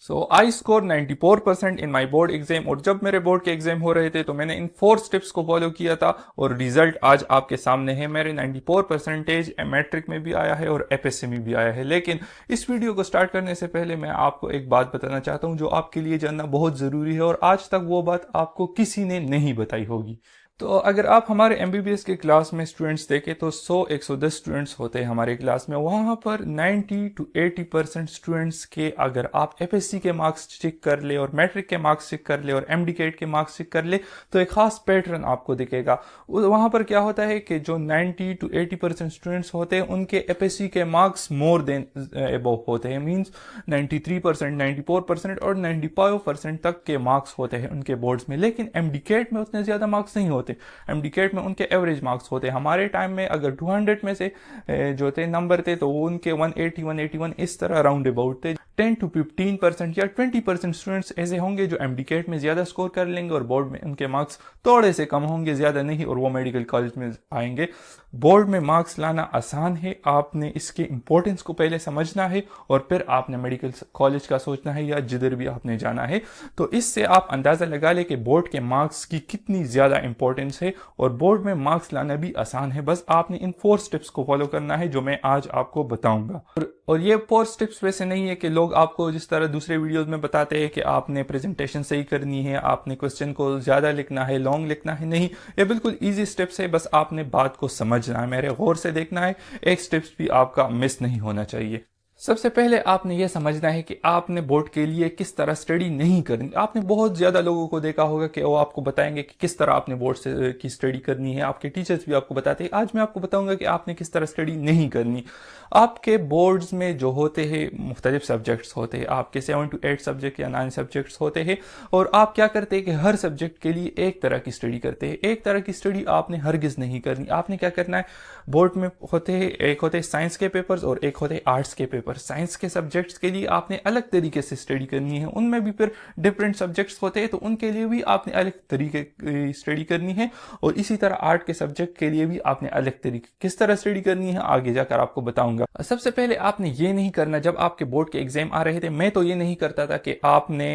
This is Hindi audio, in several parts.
So I score 94% in my board exam. और जब मेरे बोर्ड के एग्जाम हो रहे थे तो मैंने इन 4 स्टेप्स को फॉलो किया था और रिजल्ट आज आपके सामने है। मेरे 94 परसेंटेज मैट्रिक में भी आया है और एफएससी में भी आया है। लेकिन इस वीडियो को स्टार्ट करने से पहले मैं आपको एक बात बताना चाहता हूं जो आपके लिए जानना बहुत ज़रूरी है और आज तक वो बात आपको किसी ने नहीं बताई होगी। तो अगर आप हमारे एमबीबीएस के क्लास में स्टूडेंट्स देखें तो 100-110 स्टूडेंट्स होते हैं हमारे क्लास में। वहाँ पर 90 to 80% स्टूडेंट्स के अगर आप एफएससी के मार्क्स चेक कर ले और मैट्रिक के मार्क्स चेक कर ले और एमडीकेट के मार्क्स चेक कर ले तो एक खास पैटर्न आपको दिखेगा। वहाँ पर क्या होता है कि जो 90 to 80% स्टूडेंट्स होते हैं उनके एफएससी के मार्क्स मोर देन अबव होते हैं। मीन्स 93%, 94% और 95% तक के मार्क्स होते हैं उनके बोर्ड्स में। लेकिन एमडीकेट में उतने ज़्यादा मार्क्स नहीं होते। एमडीकेट में उनके एवरेज मार्क्स होते हैं। हमारे टाइम में अगर 200 में से जो थे नंबर थे तो वो उनके 180, 181 इस तरह राउंड अबाउट थे। 10 to 15% या 20% स्टूडेंट्स ऐसे होंगे जो एमडीकेट में ज़्यादा स्कोर कर लेंगे और बोर्ड में उनके मार्क्स थोड़े से कम होंगे, ज़्यादा नहीं, और वो मेडिकल कॉलेज में आएंगे। बोर्ड में मार्क्स लाना आसान है, आपने इसके इंपॉर्टेंस को पहले समझना है और फिर आपने मेडिकल कॉलेज का सोचना है या जिधर भी आपने जाना है। तो इससे आप अंदाज़ा लगा ले कि बोर्ड के मार्क्स की कितनी ज़्यादा इंपॉर्टेंस है और बोर्ड में मार्क्स लाना भी आसान है। बस आपने इन 4 स्टेप्स को फॉलो करना है जो मैं आज आपको बताऊंगा। और ये 4 स्टेप्स वैसे नहीं है कि लोग आपको जिस तरह दूसरे वीडियोस में बताते हैं कि आपने प्रेजेंटेशन सही करनी है, आपने क्वेश्चन को ज़्यादा लिखना है, लॉन्ग लिखना है। नहीं, ये बिल्कुल ईजी स्टेप्स है, बस आपने बात को समझना है, मेरे गौर से देखना है, एक स्टेप्स भी आपका मिस नहीं होना चाहिए। सबसे पहले आपने यह समझना है कि आपने बोर्ड के लिए किस तरह स्टडी नहीं करनी। आपने बहुत ज़्यादा लोगों को देखा होगा कि वो आपको बताएंगे कि किस तरह आपने बोर्ड से की स्टडी करनी है, आपके टीचर्स भी आपको बताते हैं। आज मैं आपको बताऊंगा कि आपने किस तरह स्टडी नहीं करनी। आपके बोर्ड्स में जो होते हैं मुख्तलिफ सब्जेक्ट्स होते हैं, आपके 7 to 8 सब्जेक्ट या 9 सब्जेक्ट्स होते हैं और आप क्या करते हैं कि हर सब्जेक्ट के लिए एक तरह की स्टडी करते हैं। एक तरह की स्टडी आपने हरगिज़ नहीं करनी। आपने क्या करना है, बोर्ड में होते हैं, एक होते हैं साइंस के पेपर्स और एक होते हैं आर्ट्स के पेपर। साइंस के सब्जेक्ट्स के लिए आपने अलग तरीके से स्टडी करनी है, उनमें भी फिर डिफरेंट सब्जेक्ट्स होते हैं तो उनके लिए भी आपने अलग तरीके की स्टडी करनी है। और इसी तरह आर्ट के सब्जेक्ट के लिए भी आपने अलग तरीके किस तरह स्टडी करनी है आगे जाकर आपको बताऊंगा। सबसे पहले आपने ये नहीं करना, जब आपके बोर्ड के एग्जाम आ रहे थे मैं तो ये नहीं करता था कि आपने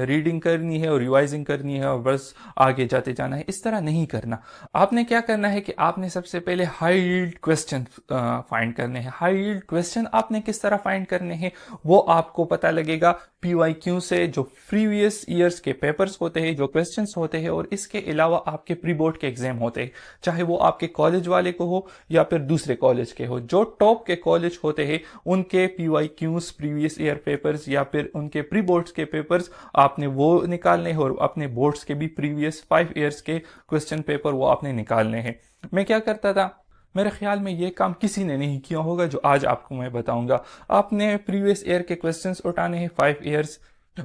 रीडिंग करनी है और रिवाइजिंग करनी है और बस आगे जाते जाना है। इस तरह नहीं करना। आपने क्या करना है कि आपने सबसे पहले हाई यील्ड क्वेश्चन फाइंड करने हैं। हाई यील्ड क्वेश्चन आपने किस तरह फाइंड करने हैं वो आपको पता लगेगा पीवाईक्यू से, जो प्रीवियस ईयर्स के पेपर्स होते हैं, जो क्वेश्चंस होते हैं, और इसके अलावा आपके प्री बोर्ड के एग्जाम होते हैं, चाहे वो आपके कॉलेज वाले को हो या फिर दूसरे कॉलेज के हो। जो टॉप के कॉलेज होते हैं उनके पीवाईक्यूज, प्रीवियस ईयर पेपर्स या फिर उनके प्री बोर्ड्स के पेपर्स आपने वो निकालने हैं और अपने बोर्ड्स के भी प्रीवियस 5 ईयर्स के क्वेश्चन पेपर वो आपने निकालने हैं। मैं क्या करता था, मेरे ख्याल में ये काम किसी ने नहीं किया होगा जो आज आपको मैं बताऊंगा। आपने प्रीवियस ईयर के क्वेश्चंस उठाने हैं 5 ईयर्स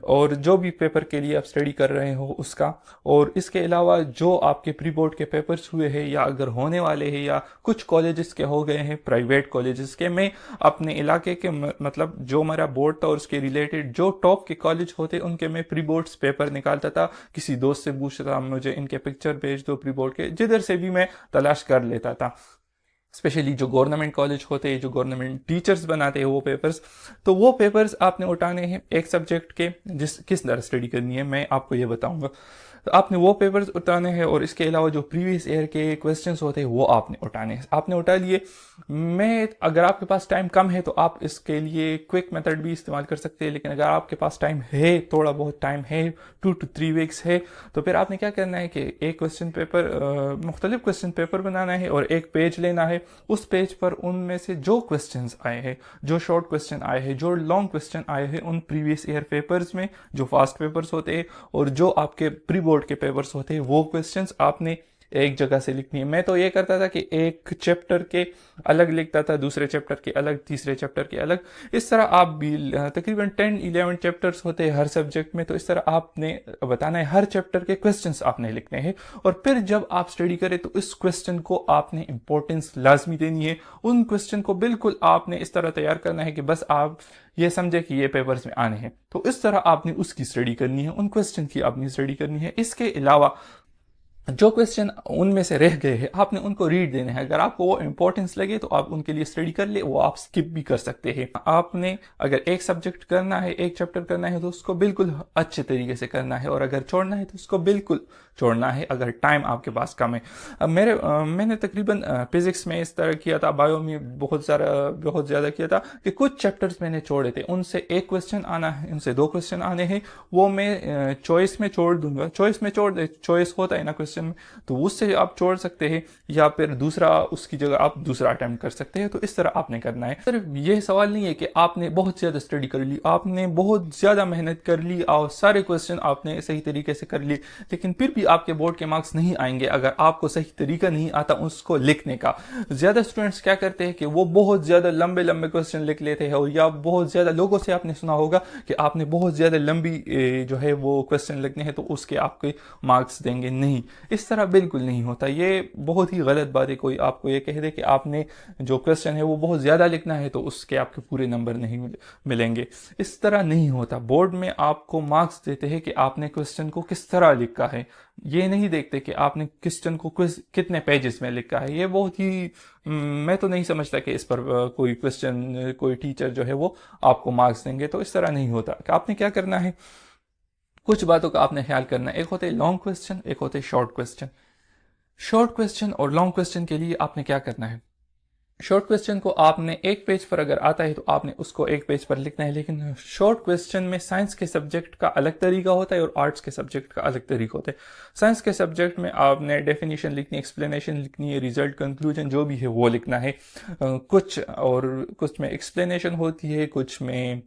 और जो भी पेपर के लिए आप स्टडी कर रहे हो उसका, और इसके अलावा जो आपके प्री बोर्ड के पेपर्स हुए हैं या अगर होने वाले हैं या कुछ कॉलेजेस के हो गए हैं, प्राइवेट कॉलेजेस के, मैं अपने इलाके के मतलब जो मेरा बोर्ड था और उसके रिलेटेड जो टॉप के कॉलेज होते उनके मैं प्री बोर्ड्स पेपर निकालता था। किसी दोस्त से पूछता था मुझे इनके पिक्चर भेज दो प्री बोर्ड के, जिधर से भी मैं तलाश कर लेता था। स्पेशली जो गवर्नमेंट कॉलेज होते हैं, जो गवर्नमेंट टीचर्स बनाते हैं वो पेपर्स, तो वो पेपर्स आपने उठाने हैं एक सब्जेक्ट के। किस तरह स्टडी करनी है मैं आपको ये बताऊंगा। तो आपने वो पेपर्स उठाने हैं और इसके अलावा जो प्रीवियस ईयर के क्वेश्चंस होते हैं वो आपने उठाने हैं। आपने उठा लिए। मैं अगर आपके पास टाइम कम है तो आप इसके लिए क्विक मेथड भी इस्तेमाल कर सकते हैं, लेकिन अगर आपके पास टाइम है, थोड़ा बहुत टाइम है, 2 to 3 वीक्स है, तो फिर आपने क्या करना है कि एक क्वेश्चन पेपर, मुख्तलिफ क्वेश्चन पेपर बनाना है और एक पेज लेना है। उस पेज पर उनमें से जो क्वेश्चंस आए हैं, जो शॉर्ट क्वेश्चन आए हैं, जो लॉन्ग क्वेश्चन आए हैं उन प्रीवियस ईयर पेपर्स में, जो फास्ट पेपर्स होते हैं और जो आपके प्री बोर्ड के पेपर्स होते हैं, वो क्वेश्चंस आपने एक जगह से लिखनी है। मैं तो ये करता था कि एक चैप्टर के अलग लिखता था, दूसरे चैप्टर के अलग, तीसरे चैप्टर के अलग। इस तरह आप भी तकरीबन 10-11 चैप्टर्स होते हैं हर सब्जेक्ट में, तो इस तरह आपने बताना है हर चैप्टर के क्वेश्चंस आपने लिखने हैं। और फिर जब आप स्टडी करें तो इस क्वेश्चन को आपने इंपॉर्टेंस लाजमी देनी है। उन क्वेश्चन को बिल्कुल आपने इस तरह तैयार करना है कि बस आप ये समझे कि ये पेपर्स में आने हैं, तो इस तरह आपने उसकी स्टडी करनी है, उन क्वेश्चन की आपने स्टडी करनी है। इसके अलावा जो क्वेश्चन उनमें से रह गए हैं आपने उनको रीड देने हैं। अगर आपको वो इंपॉर्टेंस लगे तो आप उनके लिए स्टडी कर ले, वो आप स्किप भी कर सकते हैं। आपने अगर एक सब्जेक्ट करना है, एक चैप्टर करना है, तो उसको बिल्कुल अच्छे तरीके से करना है, और अगर छोड़ना है तो उसको बिल्कुल छोड़ना है अगर टाइम आपके पास कम है। अब मैंने तकरीबन फिजिक्स में इस तरह किया था, बायो में बहुत ज़्यादा किया था कि कुछ चैप्टर्स मैंने छोड़े थे, उनसे एक क्वेश्चन आना है, उनसे दो क्वेश्चन आने हैं, वो मैं चॉइस में छोड़ दूंगा। चॉइस होता है ना क्वेश्चन में, तो उससे आप छोड़ सकते हैं, या फिर दूसरा उसकी जगह आप दूसरा अटेम्प्ट कर सकते हैं। तो इस तरह आपने करना है। सिर्फ ये सवाल नहीं है कि आपने बहुत ज़्यादा स्टडी कर ली, आपने बहुत ज़्यादा मेहनत कर ली और सारे क्वेश्चन आपने सही तरीके से कर लिए, लेकिन फिर भी आपके बोर्ड के मार्क्स नहीं आएंगे अगर आपको सही तरीका नहीं आता उसको लिखने का। ज़्यादा स्टूडेंट्स क्या करते हैं कि वो बहुत ज़्यादा लंबे लंबे क्वेश्चन लिख लेते हैं, और या बहुत ज़्यादा लोगों से आपने सुना होगा कि आपने बहुत ज़्यादा लंबी जो है वो क्वेश्चन लिखने हैं तो उसके आपके मार्क्स देंगे। नहीं, इस तरह बिल्कुल नहीं होता। ये बहुत ही गलत बात है कोई आपको ये कह दे कि आपने जो क्वेश्चन है वो बहुत ज़्यादा लिखना है तो उसके आपके पूरे नंबर नहीं मिलेंगे। इस तरह नहीं होता। बोर्ड में आपको मार्क्स देते हैं कि आपने क्वेश्चन को किस तरह लिखा है, ये नहीं देखते कि आपने क्वेश्चन को कितने पेजेस में लिखा है। ये बहुत ही मैं तो नहीं समझता कि इस पर कोई टीचर जो है वो आपको मार्क्स देंगे। तो इस तरह नहीं होता। कि आपने क्या करना है, कुछ बातों का आपने ख्याल करना है। एक होते हैं लॉन्ग क्वेश्चन, एक होते हैं शॉर्ट क्वेश्चन। शॉर्ट क्वेश्चन और लॉन्ग क्वेश्चन के लिए आपने क्या करना है, शॉर्ट क्वेश्चन को आपने एक पेज पर अगर आता है तो आपने उसको एक पेज पर लिखना है। लेकिन शॉर्ट क्वेश्चन में साइंस के सब्जेक्ट का अलग तरीका होता है और आर्ट्स के सब्जेक्ट का अलग तरीका होता है। साइंस के सब्जेक्ट में आपने डेफिनेशन लिखनी, एक्सप्लेनेशन लिखनी है, रिजल्ट, कंक्लूजन जो भी है वो लिखना है। कुछ में एक्सप्लेनेशन होती है, कुछ में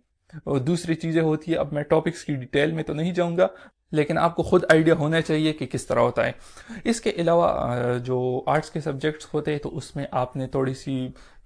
और दूसरी चीज़ें होती है। अब मैं टॉपिक्स की डिटेल में तो नहीं जाऊंगा, लेकिन आपको खुद आइडिया होना चाहिए कि किस तरह होता है। इसके अलावा जो आर्ट्स के सब्जेक्ट्स होते हैं तो उसमें आपने थोड़ी सी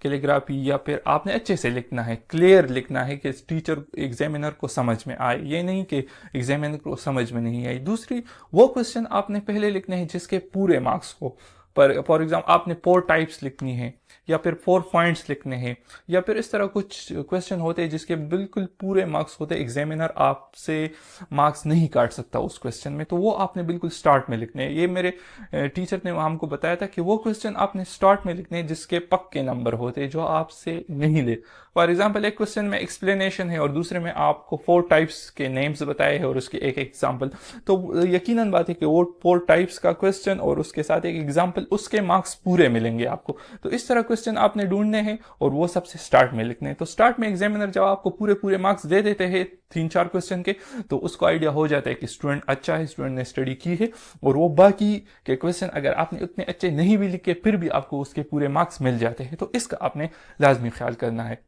कैलीग्राफी या फिर आपने अच्छे से लिखना है, क्लियर लिखना है कि टीचर एग्जामिनर को समझ में आए, ये नहीं कि एग्जामिनर को समझ में नहीं आई। दूसरी, वो क्वेश्चन आपने पहले लिखने हैं जिसके पूरे मार्क्स हो। पर फॉर एग्जाम्पल आपने 4 टाइप्स लिखनी है, या फिर 4 पॉइंट्स लिखने हैं, या फिर इस तरह कुछ क्वेश्चन होते हैं जिसके बिल्कुल पूरे मार्क्स होते हैं, एग्जामिनर आपसे मार्क्स नहीं काट सकता उस क्वेश्चन में, तो वो आपने बिल्कुल स्टार्ट में लिखने हैं। ये मेरे टीचर ने हमको बताया था कि वो क्वेश्चन आपने स्टार्ट में लिखने हैं जिसके पक्के नंबर होते हैं, जो आपसे नहीं ले। फॉर एग्जाम्पल एक क्वेश्चन में एक्सप्लेनेशन है और दूसरे में आपको 4 टाइप्स के नेम्स बताए हैं और उसके एक एग्जाम्पल, तो यकीनन बात है कि वो 4 टाइप्स का क्वेश्चन और उसके साथ एक एग्जाम्पल, उसके मार्क्स पूरे मिलेंगे आपको। तो इस तरह क्वेश्चन आपने ढूंढने हैं और वो सबसे स्टार्ट में लिखने हैं। तो स्टार्ट में एग्जामिनर जब आपको पूरे पूरे मार्क्स दे देते हैं 3-4 क्वेश्चन के, तो उसको आइडिया हो जाता है कि स्टूडेंट अच्छा है, स्टूडेंट ने स्टडी की है। और वो बाकी के क्वेश्चन अगर आपने उतने अच्छे नहीं भी लिखे फिर भी आपको उसके पूरे मार्क्स मिल जाते हैं। तो इसका आपने लाजमी ख्याल करना है।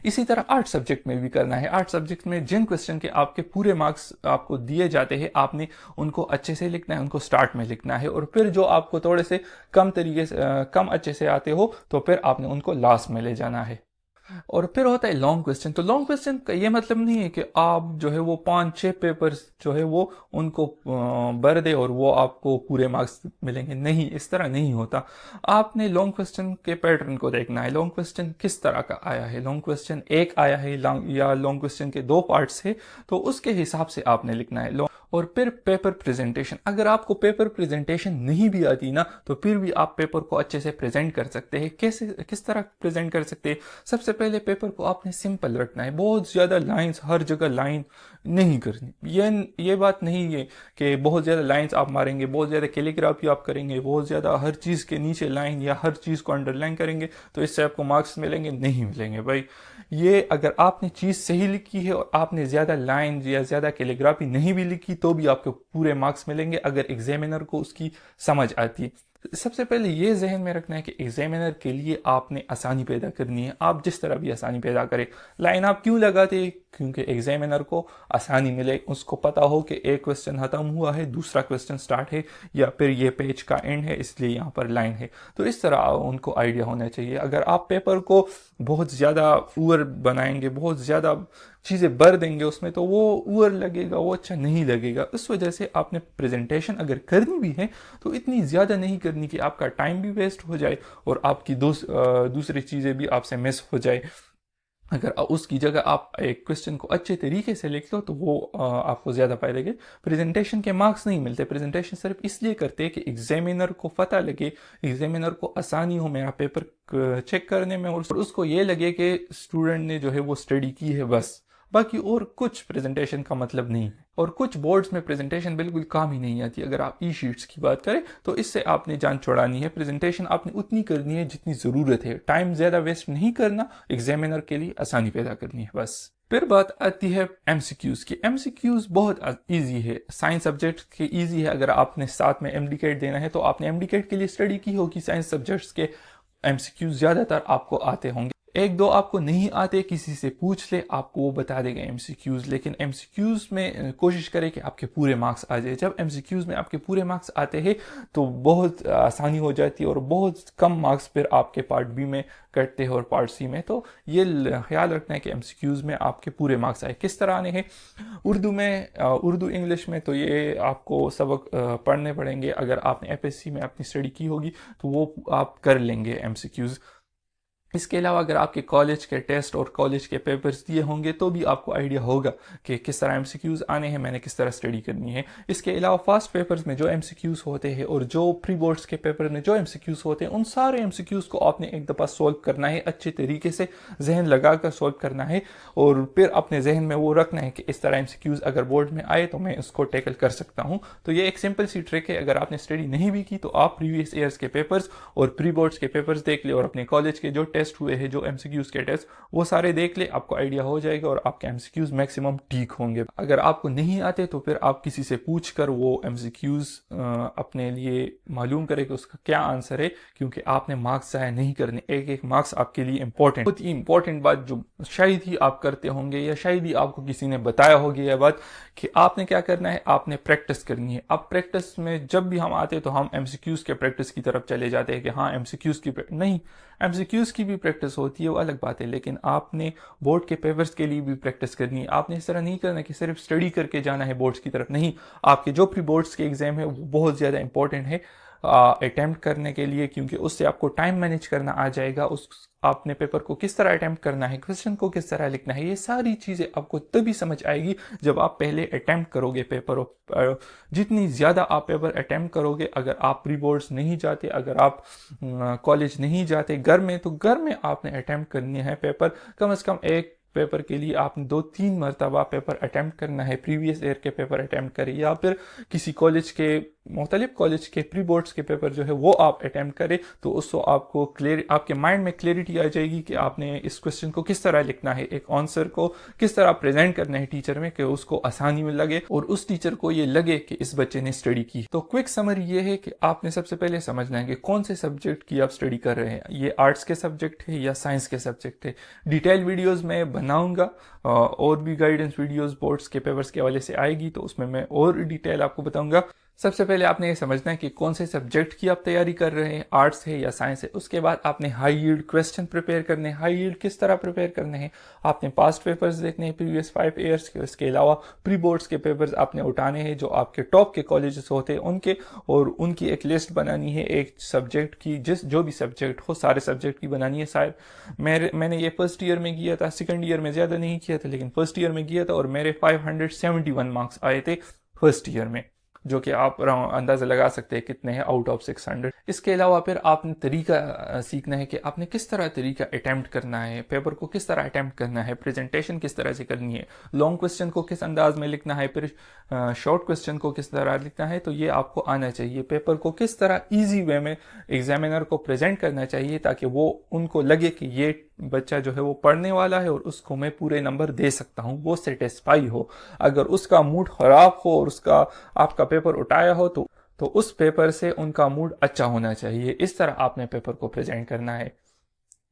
इसी तरह आर्ट सब्जेक्ट में भी करना है। आर्ट सब्जेक्ट में जिन क्वेश्चन के आपके पूरे मार्क्स आपको दिए जाते हैं आपने उनको अच्छे से लिखना है, उनको स्टार्ट में लिखना है, और फिर जो आपको थोड़े से कम अच्छे से आते हो तो फिर आपने उनको लास्ट में ले जाना है। और फिर होता है लॉन्ग क्वेश्चन। तो लॉन्ग क्वेश्चन का ये मतलब नहीं है कि आप जो है वो 5-6 पेपर्स जो है वो उनको भर दे और वो आपको पूरे मार्क्स मिलेंगे। नहीं, इस तरह नहीं होता। आपने लॉन्ग क्वेश्चन के पैटर्न को देखना है, लॉन्ग क्वेश्चन किस तरह का आया है। लॉन्ग क्वेश्चन एक आया है या लॉन्ग क्वेश्चन के 2 पार्ट्स है, तो उसके हिसाब से आपने लिखना है। और फिर पेपर प्रेजेंटेशन, अगर आपको पेपर प्रेजेंटेशन नहीं भी आती ना तो फिर भी आप पेपर को अच्छे से प्रेजेंट कर सकते हैं। किस तरह प्रेजेंट कर सकते हैं, सबसे पहले पेपर को आपने सिंपल रखना है। बहुत ज़्यादा लाइंस, हर जगह लाइन नहीं करनी। ये बात नहीं है कि बहुत ज़्यादा लाइंस आप मारेंगे, बहुत ज़्यादा कैलीग्राफी आप करेंगे, बहुत ज़्यादा हर चीज़ के नीचे लाइन या हर चीज़ को अंडरलाइन करेंगे तो इससे आपको मार्क्स मिलेंगे, नहीं मिलेंगे भाई। ये अगर आपने चीज़ सही लिखी है और आपने ज़्यादा लाइन या ज़्यादा कैलीग्राफी नहीं भी लिखी तो भी आपको पूरे मार्क्स मिलेंगे अगर एग्जामिनर को उसकी समझ आती है। सबसे पहले ये जहन में रखना है कि एग्जामिनर के लिए आपने आसानी पैदा करनी है। आप जिस तरह भी आसानी पैदा करें, लाइन आप क्यों लगाते हैं, क्योंकि एग्जामिनर को आसानी मिले, उसको पता हो कि एक क्वेश्चन खत्म हुआ है, दूसरा क्वेश्चन स्टार्ट है, या फिर ये पेज का एंड है इसलिए यहाँ पर लाइन है। तो इस तरह उनको आइडिया होना चाहिए। अगर आप पेपर को बहुत ज़्यादा ऊवर बनाएंगे, बहुत ज़्यादा चीज़ें भर देंगे उसमें, तो वो ऊवर लगेगा, वो अच्छा नहीं लगेगा। इस वजह से आपने प्रेजेंटेशन अगर करनी भी है तो इतनी ज़्यादा नहीं करनी कि आपका टाइम भी वेस्ट हो जाए और आपकी दूसरी चीज़ें भी आपसे मिस हो जाए। अगर उसकी जगह आप एक क्वेश्चन को अच्छे तरीके से लिख लो तो वो आपको ज़्यादा फायदा देगा। प्रेजेंटेशन के मार्क्स नहीं मिलते, प्रेजेंटेशन सिर्फ इसलिए करते हैं कि एग्जामिनर को पता लगे, एग्जामिनर को आसानी हो मेरा पेपर चेक करने में, और उसको ये लगे कि स्टूडेंट ने जो है वो स्टडी की है बस, बाकी और कुछ प्रेजेंटेशन का मतलब नहीं है। और कुछ बोर्ड्स में प्रेजेंटेशन बिल्कुल काम ही नहीं आती। अगर आप ई शीट्स की बात करें तो इससे आपने जान छुड़ानी है, प्रेजेंटेशन आपने उतनी करनी है जितनी ज़रूरत है, टाइम ज़्यादा वेस्ट नहीं करना, एग्जामिनर के लिए आसानी पैदा करनी है बस। फिर बात आती है एमसीक्यूज की। एमसीक्यूज बहुत इजी है, साइंस सब्जेक्ट के इजी है। अगर आपने साथ में एमडीकेट देना है तो आपने एमडीकेट के लिए स्टडी की होगी, साइंस सब्जेक्ट्स के एमसीक्यूज ज़्यादातर आपको आते होंगे। एक दो आपको नहीं आते, किसी से पूछ ले, आपको वो बता देगा एमसीक्यूज। लेकिन एमसीक्यूज में कोशिश करें कि आपके पूरे मार्क्स आ जाए। जब एमसीक्यूज में आपके पूरे मार्क्स आते हैं तो बहुत आसानी हो जाती है, और बहुत कम मार्क्स फिर आपके पार्ट बी में कटते हैं और पार्ट सी में। तो ये ख्याल रखना है कि एमसीक्यूज में आपके पूरे मार्क्स आए। किस तरह आने हैं? उर्दू इंग्लिश में तो ये आपको सबक पढ़ने पड़ेंगे। अगर आपने एफएससी में अपनी स्टडी की होगी तो वो आप कर लेंगे एमसीक्यूज। इसके अलावा अगर आपके कॉलेज के टेस्ट और कॉलेज के पेपर्स दिए होंगे तो भी आपको आइडिया होगा कि किस तरह एमसीक्यूज आने हैं, मैंने किस तरह स्टडी करनी है। इसके अलावा फास्ट पेपर्स में जो एमसीक्यूज होते हैं और जो प्री बोर्ड्स के पेपर में जो एमसीक्यूज होते हैं, उन सारे एमसीक्यूज को आपने एक दफ़ा सॉल्व करना है, अच्छे तरीके से जहन लगा कर सॉल्व करना है, और फिर अपने जहन में वो रखना है कि इस तरह एमसीक्यूज अगर बोर्ड में आए तो मैं उसको टैकल कर सकता हूँ। तो ये एक सिंपल सी ट्रिक है। अगर आपने स्टडी नहीं भी की तो आप प्रीवियस ईयर्स के पेपर्स और प्री बोर्ड्स के पेपर्स देख ले, और अपने कॉलेज के जो टेस्ट हुए हैं, जो एमसीक्यूज के टेस्ट, वो सारे देख ले, आपको आइडिया हो जाएगा और आपके एमसीक्यूज मैक्सिमम ठीक होंगे। अगर आपको नहीं आते तो फिर आप किसी से पूछ कर वो एमसीक्यूज अपने लिए मालूम करें कि उसका क्या आंसर है, क्योंकि आपने मार्क्स ज़ाया नहीं करने। एक एक मार्क्स आपके लिए इंपॉर्टेंट। बहुत ही इंपॉर्टेंट बात जो शायद ही आप करते होंगे, या शायद ही आपको किसी ने बताया होगी यह बात, कि आपने क्या करना है, आपने प्रैक्टिस करनी है। अब प्रैक्टिस में जब भी हम आते तो हम एमसीक्यूज के प्रैक्टिस की तरफ चले जाते हैं कि हाँ एमसीक्यूज की नहीं, एमसीक्यूज की भी प्रैक्टिस होती है, वो अलग बात है, लेकिन आपने बोर्ड के पेपर्स के लिए भी प्रैक्टिस करनी है। आपने इस तरह नहीं करना कि सिर्फ स्टडी करके जाना है बोर्ड्स की तरफ, नहीं। आपके जो प्री बोर्ड्स के एग्जाम है वो बहुत ज़्यादा इंपॉर्टेंट है अटेम्प्ट करने के लिए, क्योंकि उससे आपको टाइम मैनेज करना आ जाएगा। उस आपने पेपर को किस तरह अटेम्प्ट करना है, क्वेश्चन को किस तरह लिखना है, ये सारी चीज़ें आपको तभी समझ आएगी जब आप पहले अटेम्प्ट करोगे पेपर। जितनी ज़्यादा आप पेपर अटेम्प्ट करोगे, अगर आप प्री बोर्ड्स नहीं जाते, अगर आप कॉलेज नहीं जाते, घर में, तो घर में आपने अटेम्प्ट करनी है पेपर। कम से कम एक पेपर के लिए आपने 2-3 मरतबा पेपर अटेम्प्ट करना है। प्रीवियस ईयर के पेपर अटेम्प्ट करें, या फिर किसी कॉलेज के, मुख्तलिफ कॉलेज के प्री बोर्ड्स के पेपर जो है वो आप अटेम्प्ट करें, तो उसको आपको आपके माइंड में क्लैरिटी आ जाएगी कि आपने इस क्वेश्चन को किस तरह लिखना है, एक आंसर को किस तरह प्रेजेंट करना है टीचर में, कि उसको आसानी में लगे और उस टीचर को ये लगे कि इस बच्चे ने स्टडी की। तो क्विक समरी ये है कि आपने सबसे पहले समझना है कि कौन से सब्जेक्ट की आप स्टडी कर रहे हैं, ये आर्ट्स के सब्जेक्ट है या साइंस के सब्जेक्ट है। डिटेल वीडियोज़ में बनाऊंगा, और भी गाइडेंस वीडियोस बोर्ड्स के पेपर्स के हवाले से आएगी, तो उसमें मैं और डिटेल आपको बताऊंगा। सबसे पहले आपने ये समझना है कि कौन से सब्जेक्ट की आप तैयारी कर रहे हैं, आर्ट्स है या साइंस है। उसके बाद आपने हाई यील्ड क्वेश्चन प्रिपेयर करने हैं। हाई यील्ड किस तरह प्रिपेयर करने हैं, आपने पास्ट पेपर्स देखने हैं प्रीवियस 5 ईयर्स के। उसके अलावा प्री बोर्ड्स के पेपर्स आपने उठाने हैं जो आपके टॉप के कॉलेजेस होते हैं उनके, और उनकी एक लिस्ट बनानी है एक सब्जेक्ट की, जो भी सब्जेक्ट हो, सारे सब्जेक्ट की बनानी है। शायद मैंने ये फर्स्ट ईयर में किया था, सेकेंड ईयर में ज़्यादा नहीं किया था, लेकिन फर्स्ट ईयर में किया था, और मेरे 571 मार्क्स आए थे फर्स्ट ईयर में, जो कि आप अंदाज़ा लगा सकते हैं कितने हैं आउट ऑफ 600। इसके अलावा फिर आपने तरीका सीखना है कि आपने किस तरह तरीका अटैम्प्ट करना है, पेपर को किस तरह अटैम्प्ट करना है, प्रेजेंटेशन किस तरह से करनी है, लॉन्ग क्वेश्चन को किस अंदाज में लिखना है, फिर शॉर्ट क्वेश्चन को किस तरह लिखना है। तो ये आपको आना चाहिए। पेपर को किस तरह ईजी वे में एग्जामिनर को प्रेजेंट करना चाहिए, ताकि वो उनको लगे कि ये बच्चा जो है वो पढ़ने वाला है और उसको मैं पूरे नंबर दे सकता हूँ, वो सेटिस्फाई हो। अगर उसका मूड ख़राब हो और उसका आपका पेपर उठाया हो तो उस पेपर से उनका मूड अच्छा होना चाहिए। इस तरह आपने पेपर को प्रेजेंट करना है।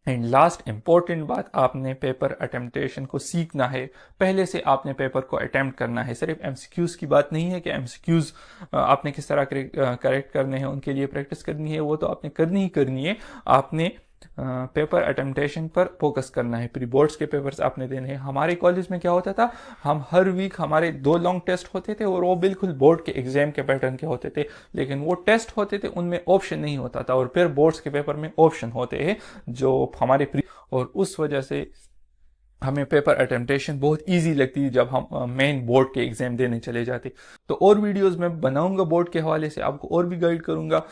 एंड लास्ट इंपॉर्टेंट बात, आपने पेपर अटेम्प्टेशन को सीखना है। पहले से आपने पेपर को अटेम्प्ट करना है। सिर्फ एमसीक्यूज की बात नहीं है कि एमसीक्यूज आपने किस तरह करेक्ट करने हैं, उनके लिए प्रैक्टिस करनी है, वो तो आपने करनी ही करनी है। आपने पेपर अटेम्प्टेशन पर फोकस करना है। प्री बोर्ड्स के पेपर्स आपने देने हैं। हमारे कॉलेज में क्या होता था, हम हर वीक हमारे 2 लॉन्ग टेस्ट होते थे, और वो बिल्कुल बोर्ड के एग्जाम के पैटर्न के होते थे, लेकिन वो टेस्ट होते थे उनमें ऑप्शन नहीं होता था, और फिर बोर्ड्स के पेपर में ऑप्शन होते हैं जो हमारे और उस वजह से हमें पेपर अटेम्पटेशन बहुत इजी लगती है जब हम मेन बोर्ड के एग्ज़ाम देने चले जाते। तो और वीडियोस मैं बनाऊंगा बोर्ड के हवाले से, आपको और भी गाइड करूंगा।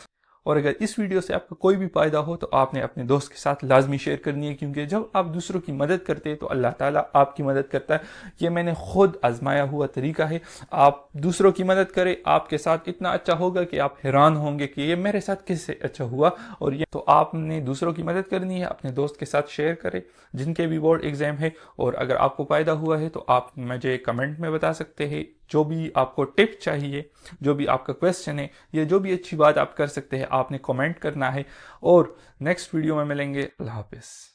और अगर इस वीडियो से आपका कोई भी फ़ायदा हो तो आपने अपने दोस्त के साथ लाजमी शेयर करनी है, क्योंकि जब आप दूसरों की मदद करते हैं तो अल्लाह ताला आपकी मदद करता है। ये मैंने खुद आजमाया हुआ तरीका है। आप दूसरों की मदद करें, आपके साथ इतना अच्छा होगा कि आप हैरान होंगे कि ये मेरे साथ कैसे अच्छा हुआ। और ये तो आपने दूसरों की मदद करनी है, अपने दोस्त के साथ शेयर करें जिनके भी बोर्ड एग्ज़ाम है। और अगर आपको फ़ायदा हुआ है तो आप मुझे कमेंट में बता सकते हैं। जो भी आपको टिप चाहिए, जो भी आपका क्वेश्चन है, या जो भी अच्छी बात आप कर सकते हैं, आपने कमेंट करना है। और नेक्स्ट वीडियो में मिलेंगे। अल्लाह हाफिज़।